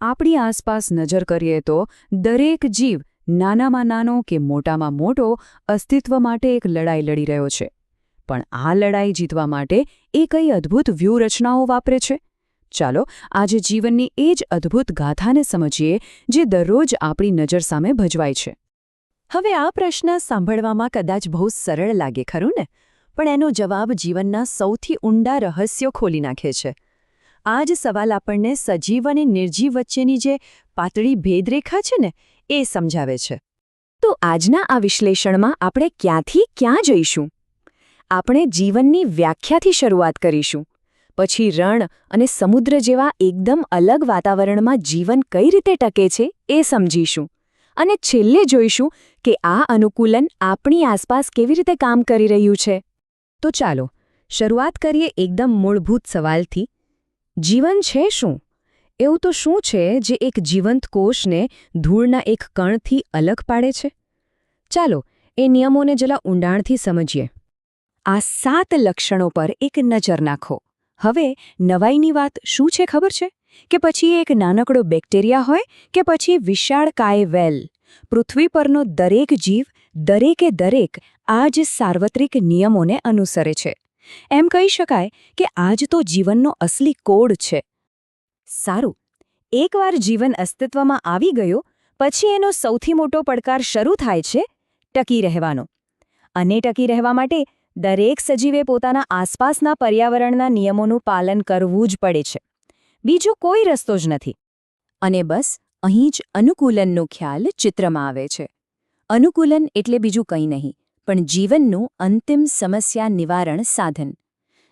આપણી આસપાસ નજર કરીએ તો દરેક જીવ નાનામાં નાનો કે મોટામાં મોટો અસ્તિત્વ માટે એક લડાઈ લડી રહ્યો છે. પણ આ લડાઈ જીતવા માટે એ કઈ અદ્ભુત વ્યૂહરચનાઓ વાપરે છે? ચાલો આજે જીવનની એ જ અદ્ભુત ગાથાને સમજીએ જે દરરોજ આપણી નજર સામે ભજવાય છે. હવે આ પ્રશ્ન સાંભળવામાં કદાચ બહુ સરળ લાગે ખરું ને, પણ એનો જવાબ જીવનના સૌથી ઊંડા રહસ્યો ખોલી નાખે છે. આ જ સવાલ આપણને સજીવ અને નિર્જીવ વચ્ચેની જે પાતળી ભેદરેખા છે ને, એ સમજાવે છે. તો આજના આ વિશ્લેષણમાં આપણે ક્યાંથી ક્યાં જઈશું? આપણે જીવનની વ્યાખ્યાથી શરૂઆત કરીશું. પછી રણ અને સમુદ્ર જેવા એકદમ અલગ વાતાવરણમાં જીવન કઈ રીતે ટકે છે એ સમજીશું. અને છેલ્લે જોઈશું કે આ અનુકૂલન આપણી આસપાસ કેવી રીતે કામ કરી રહ્યું છે. તો ચાલો શરૂઆત કરીએ એકદમ મૂળભૂત સવાલથી. જીવન છે શું? એવું તો શું છે જે એક જીવંત કોષને ધૂળના એક કણથી અલગ પાડે છે? ચાલો એ નિયમોને જરા ઊંડાણથી સમજીએ. આ 7 લક્ષણો પર એક નજર નાખો. હવે નવાઈની વાત શું છે ખબર છે? કે પછી એક નાનકડો બેક્ટેરિયા હોય કે પછી વિશાળકાય વેલ, પૃથ્વી પરનો દરેક જીવ દરેક આ જ સાર્વત્રિક નિયમોને અનુસરે છે. એમ કહી શકાય કે આજ તો જીવનનો અસલી કોડ છે. સારું, એકવાર જીવન અસ્તિત્વમાં આવી ગયો પછી એનો સૌથી મોટો પડકાર શરૂ થાય છે ટકી રહેવાનો. અને ટકી રહેવા માટે દરેક સજીવે પોતાના આસપાસના પર્યાવરણના નિયમોનું પાલન કરવું જ પડે છે. બીજો કોઈ રસ્તો જ નથી. અને બસ અહીં જ અનુકૂલનનો ખ્યાલ ચિત્રમાં આવે છે. અનુકૂલન એટલે બીજું કંઈ નહીં પણ જીવનનું અંતિમ સમસ્યા નિવારણ સાધન.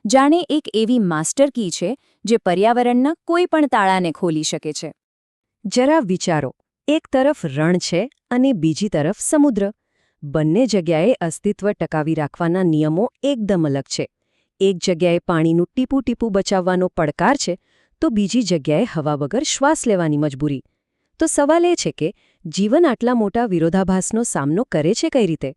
જાણે એક એવી માસ્ટર કી છે જે પર્યાવરણના કોઈ પણ તાળાને ખોલી શકે છે. જરા વિચારો, એક તરફ રણ છે અને બીજી તરફ સમુદ્ર. બંને જગ્યાએ અસ્તિત્વ ટકાવી રાખવાના નિયમો એકદમ અલગ છે. એક જગ્યાએ પાણીનું ટીપું બચાવવાનો પડકાર છે તો બીજી જગ્યાએ હવા વગર શ્વાસ લેવાની મજબૂરી. તો સવાલ એ છે કે જીવન આટલા મોટા વિરોધાભાસનો સામનો કરે છે કઈ રીતે?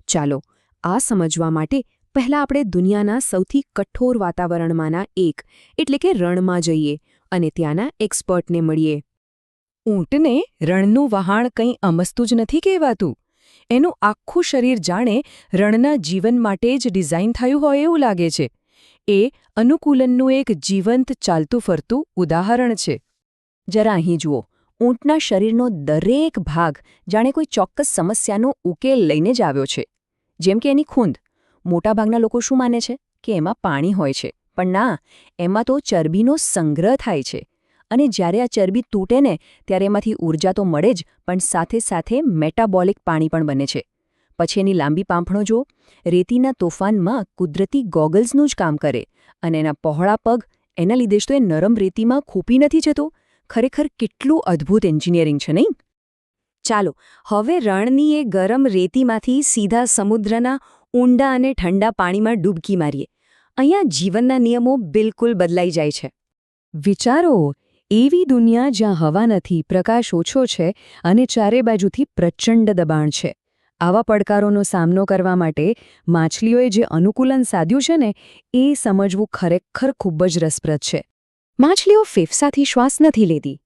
ચાલો આ સમજવા માટે પહેલાં આપણે દુનિયાના સૌથી કઠોર વાતાવરણમાંના એક એટલે કે રણમાં જઈએ અને ત્યાંના એક્સપર્ટને મળીએ. ઊંટને રણનું વહાણ કંઈ અમસ્તું જ નથી કહેવાતું. એનું આખું શરીર જાણે રણના જીવન માટે જ ડિઝાઇન થયું હોય એવું લાગે છે. એ અનુકૂલનનું એક જીવંત ચાલતું ફરતું ઉદાહરણ છે. જરા અહીં જુઓ, ઊંટના શરીરનો દરેક ભાગ જાણે કોઈ ચોક્કસ સમસ્યાનો ઉકેલ લઈને જ આવ્યો છે. જેમ કે એની ખૂંદ. મોટાભાગના લોકો શું માને છે કે એમાં પાણી હોય છે, પણ ના, એમાં તો ચરબીનો સંગ્રહ થાય છે. અને જ્યારે આ ચરબી તૂટે ને ત્યારે એમાંથી ઊર્જા તો મળે જ, પણ સાથે સાથે મેટાબોલિક પાણી પણ બને છે. પછી એની લાંબી પાંપણો જુઓ, રેતીના તોફાનમાં કુદરતી ગોગલ્સનું જ કામ કરે. અને એના પહોળા પગ, એના લીધે જ તો એ નરમ રેતીમાં ખૂંપી નથી જતો. ખરેખર કેટલું અદ્ભુત એન્જિનિયરિંગ છે નહીં? ચાલો હવે રણની એ ગરમ રેતીમાંથી સીધા સમુદ્રના ઊંડા અને ઠંડા પાણીમાં ડૂબકી મારીએ. અહીંયા જીવનના નિયમો બિલકુલ બદલાઈ જાય છે. વિચારો, એવી દુનિયા જ્યાં હવા નથી, પ્રકાશ ઓછો છે અને ચારે બાજુથી પ્રચંડ દબાણ છે. આવા પડકારોનો સામનો કરવા માટે માછલીઓએ જે અનુકૂલન સાધ્યું છે ને, એ સમજવું ખરેખર ખૂબ જ રસપ્રદ છે. માછલીઓ ફેફસાથી શ્વાસ નથી લેતી.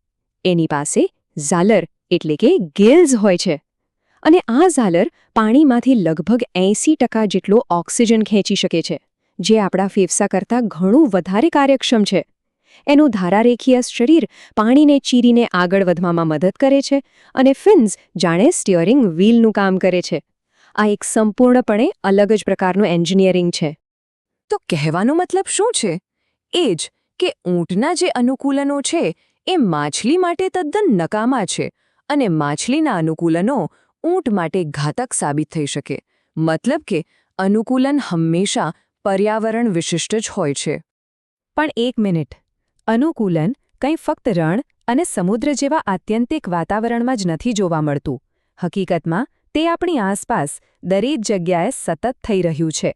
એની પાસે ઝાલર એટલે કે ગિલ્સ હોય છે. અને આ ઝાલર પાણીમાંથી લગભગ 80% જેટલો ઓક્સિજન ખેંચી શકે છે, જે આપણા ફેફસા કરતાં ઘણું વધારે કાર્યક્ષમ છે. એનું ધારારેખીય શરીર પાણીને ચીરીને આગળ વધવામાં મદદ કરે છે અને ફિન્સ જાણે સ્ટીયરિંગ વ્હીલનું કામ કરે છે. આ એક સંપૂર્ણપણે અલગ જ પ્રકારનું એન્જિનિયરિંગ છે. તો કહેવાનો મતલબ શું છે? એ જ કે ઊંટના જે અનુકૂલનો છે એ માછલી માટે તદ્દન નકામા છે અને માછલીના અનુકૂલનો ઊંટ માટે ઘાતક સાબિત થઈ શકે. મતલબ કે અનુકૂલન હંમેશા પર્યાવરણ વિશિષ્ટ જ હોય છે. પણ એક મિનિટ, અનુકૂલન કંઈ ફક્ત રણ અને સમુદ્ર જેવા આત્યંતિક વાતાવરણમાં જ નથી જોવા મળતું. હકીકતમાં તે આપણી આસપાસ દરેક જગ્યાએ સતત થઈ રહ્યું છે.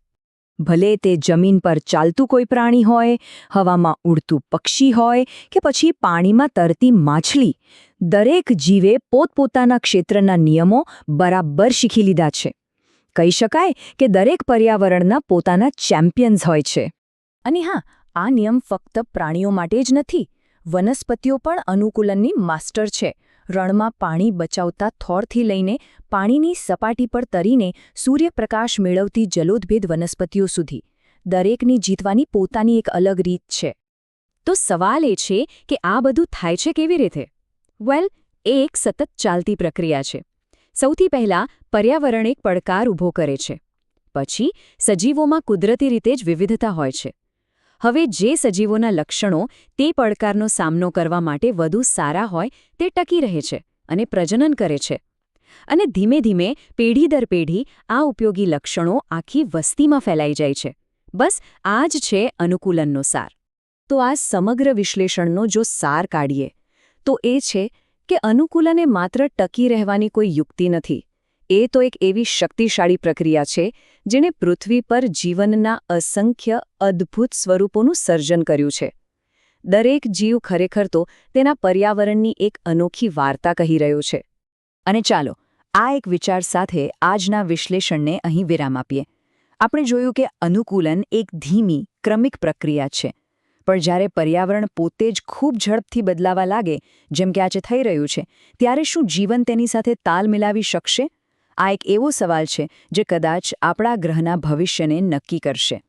ભલે તે જમીન પર ચાલતું કોઈ પ્રાણી હોય, હવામાં ઉડતું પક્ષી હોય કે પછી પાણીમાં તરતી માછલી, દરેક જીવે પોતપોતાના ક્ષેત્રના નિયમો બરાબર શીખી લીધા છે. કહી શકાય કે દરેક પર્યાવરણના પોતાના ચેમ્પિયન્સ હોય છે. અને હા, આ નિયમ ફક્ત પ્રાણીઓ માટે જ નથી. વનસ્પતિઓ પણ અનુકૂલનની માસ્ટર છે. રણમાં પાણી બચાવતા થોરથી લઈને પાણીની સપાટી પર તરીને સૂર્યપ્રકાશ મેળવતી જલોદભેદ વનસ્પતિઓ સુધી દરેકની જીતવાની પોતાની એક અલગ રીત છે. તો સવાલ એ છે કે આ બધું થાય છે કેવી રીતે? વેલ, એ એક સતત ચાલતી પ્રક્રિયા છે. સૌથી પહેલાં પર્યાવરણ એક પડકાર ઊભો કરે છે. પછી સજીવોમાં કુદરતી રીતે જ વિવિધતા હોય છે. હવે જે સજીવોના લક્ષણો તે પડકારનો સામનો કરવા માટે વધુ સારા હોય તે ટકી રહે છે અને પ્રજનન કરે છે. અને ધીમે ધીમે પેઢી દર પેઢી આ ઉપયોગી લક્ષણો આખી વસ્તીમાં ફેલાઈ જાય છે. બસ આ જ છે અનુકૂલનનો સાર. તો આ સમગ્ર વિશ્લેષણનો જો સાર કાઢીએ તો એ છે કે અનુકૂલન એ માત્ર ટકી રહેવાની કોઈ યુક્તિ નથી. એ તો એક એવી શક્તિશાળી પ્રક્રિયા છે જેણે પૃથ્વી પર જીવનના અસંખ્ય અદ્ભુત સ્વરૂપોનું સર્જન કર્યું છે. દરેક જીવ ખરેખર તો તેના પર્યાવરણની એક અનોખી વાર્તા કહી રહ્યો છે. અને ચાલો, આ એક વિચાર સાથે આજના વિશ્લેષણને અહીં વિરામ આપીએ. આપણે જોયું કે અનુકૂલન એક ધીમી, ક્રમિક પ્રક્રિયા છે. પણ જ્યારે પર્યાવરણ પોતે જ ખૂબ ઝડપથી બદલાવા લાગે, જેમ કે આજે થઈ રહ્યું છે, ત્યારે શું જીવન તેની સાથે તાલ મિલાવી શકશે? આ એક એવો સવાલ છે જે કદાચ આપણા ગ્રહના ભવિષ્યને નક્કી કરશે.